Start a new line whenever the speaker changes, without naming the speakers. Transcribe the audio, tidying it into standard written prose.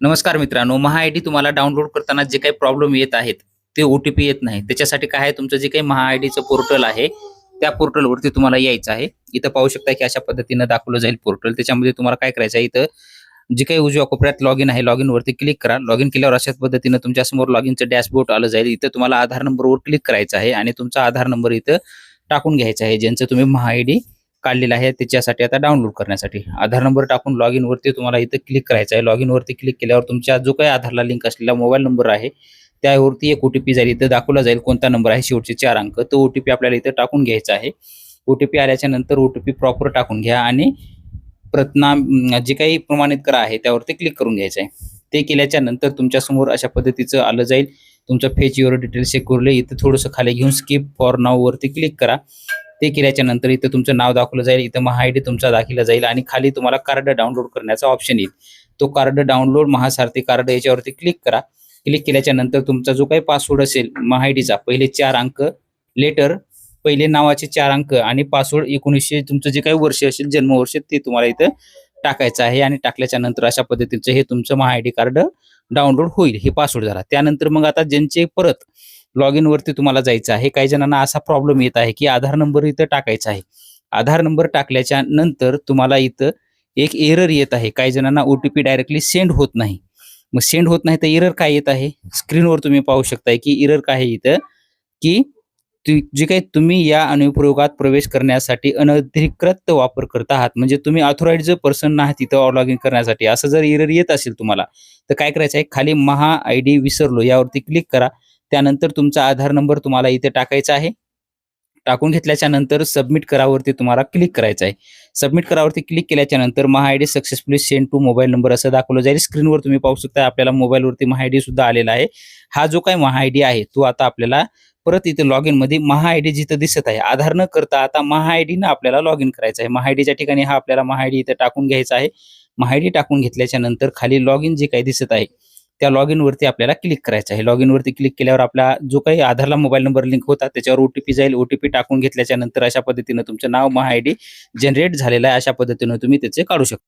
नमस्कार मित्रांनो, महा-आयडी तुम्हाला डाउनलोड करताना जे काही प्रॉब्लेम येत आहेत, ते ओ-टी-पी येत नाही. त्याच्यासाठी काय आहे, तुमचं जे काही महा-आयडीचं पोर्टल आहे, त्या पोर्टलवरती तुम्हाला यायचं आहे. इथं पाहू शकता की अशा पद्धतीनं दाखवलं जाईल पोर्टल. त्याच्यामध्ये तुम्हाला काय करायचं आहे, इथं जे काही उजव्या कोपऱ्यात लॉगिन आहे, लॉगिनवरती क्लिक करा. लॉगिन केल्यावर अशाच पद्धतीनं तुमच्यासमोर लॉगिनचं डॅशबोर्ड आलं जाईल. इथं तुम्हाला आधार नंबरवर क्लिक करायचं आहे आणि तुमचा आधार नंबर इथं टाकून घ्यायचा आहे, ज्यांचं तुम्ही महा-आयडी काढलेला आहे त्याच्यासाठी आता डाउनलोड करण्यासाठी. आधार नंबर टाकून लॉगिन वरती तुम्हाला इथं क्लिक करायचं आहे. लॉगिन वरती क्लिक केल्यावर तुमच्या जो काही आधारला लिंक असलेला मोबाईल नंबर आहे, त्यावरती एक ओ-टी-पी जाईल. इथं दाखवला जाईल कोणता नंबर आहे, शेवटचे 4 अंक. तो ओ-टी-पी आपल्याला इथं टाकून घ्यायचा आहे. ओ-टी-पी आल्याच्या नंतर ओ-टी-पी प्रॉपर टाकून घ्या आणि जे काही प्रमाणित करा आहे त्यावरती क्लिक करून घ्यायचं आहे. ते केल्याच्या नंतर तुमच्यासमोर अशा पद्धतीचं आलं जाईल. तुमचं फेच युअर डिटेल्स सिक्युअरली इथं थोडंसं खाली घेऊन स्किप फॉर नाऊ वरती क्लिक करा. ते केल्याच्या नंतर इथं तुमचं नाव दाखवलं जाईल. इथं महा-आयडी तुमचा दाखवला जाईल आणि खाली तुम्हाला कार्ड डाउनलोड करण्याचा ऑप्शन येईल. तो कार्ड डाउनलोड महासारथी कार्ड याच्यावरती क्लिक करा. क्लिक केल्याच्या नंतर तुमचा जो काही पासवर्ड असेल महा-आयडीचा, पहिले 4 अंक लेटर, पहिले नावाचे 4 अंक आणि पासवर्ड 1900 तुमचं जे काही वर्ष असेल जन्मवर्ष ते तुम्हाला इथं टाकायचं आहे आणि टाकल्याच्या नंतर अशा पद्धतीचं हे तुमचं महा-आयडी कार्ड डाउनलोड होईल. हे पासवर्ड झाला. त्यानंतर मग आता ज्यांचे परत लॉगिन वरती तुम्हाला जायचं आहे. काही जणांना असा प्रॉब्लेम येत आहे की आधार नंबर इथं टाकायचा आहे. आधार नंबर टाकल्याच्या नंतर तुम्हाला इथं एक एरर येत आहे. काही जणांना ओ-टी-पी डायरेक्टली सेंड होत नाही. मग सेंड होत नाही तर एरर काय येत आहे? स्क्रीनवर तुम्ही पाहू शकताय की एरर काय आहे इथं, की जे काही तुम्ही या अनुप्रयोगात प्रवेश करण्यासाठी अनधिकृत वापर करत आहात, म्हणजे तुम्ही ऑथराइज्ड पर्सन नाहीत तिथं लॉग इन करण्यासाठी, असं जर एरर येत असेल तुम्हाला, तर काय करायचं आहे, खाली महा-आयडी विसरलो यावरती क्लिक करा. त्यानंतर तुमचा आधार नंबर तुम्हाला इथे टाकायचा आहे. टाकून घेतल्याच्या नंतर सबमिट करावरती तुम्हाला क्लिक करायचं आहे. सबमिट करावरती क्लिक केल्याच्या नंतर महा-आयडी successfully send to mobile number असं दाखवलं जाईल. स्क्रीनवर तुम्ही पाहू शकता आपल्याला मोबाईलवरती महा-आयडी सुद्धा आलेला आहे. हा जो काही महा-आयडी आहे तो आता आपल्याला परत इथे लॉग इन मध्ये महा-आयडी जिथं दिसत आहे, आधार न करता आता महा-आयडीनं आपल्याला लॉग इन करायचं आहे. महा-आयडीच्या ठिकाणी हा आपल्याला महा-आयडी इथे टाकून घ्यायचा आहे. महा-आयडी टाकून घेतल्याच्या नंतर खाली लॉग इन जे काही दिसत आहे त्या लॉग इन वरती आपल्याला क्लिक करायचं आहे. लॉग इन वरती क्लिक केल्यावर आपला जो काही आधारला मोबाईल नंबर लिंक होता त्याच्यावर ओ-टी-पी जाईल. ओ-टी-पी टाकून घेतल्याच्या नंतर अशा पद्धतीनं तुमचं नाव महा-आयडी जनरेट झालेलं आहे. अशा पद्धतीनं तुम्ही त्याचे काढू शकता.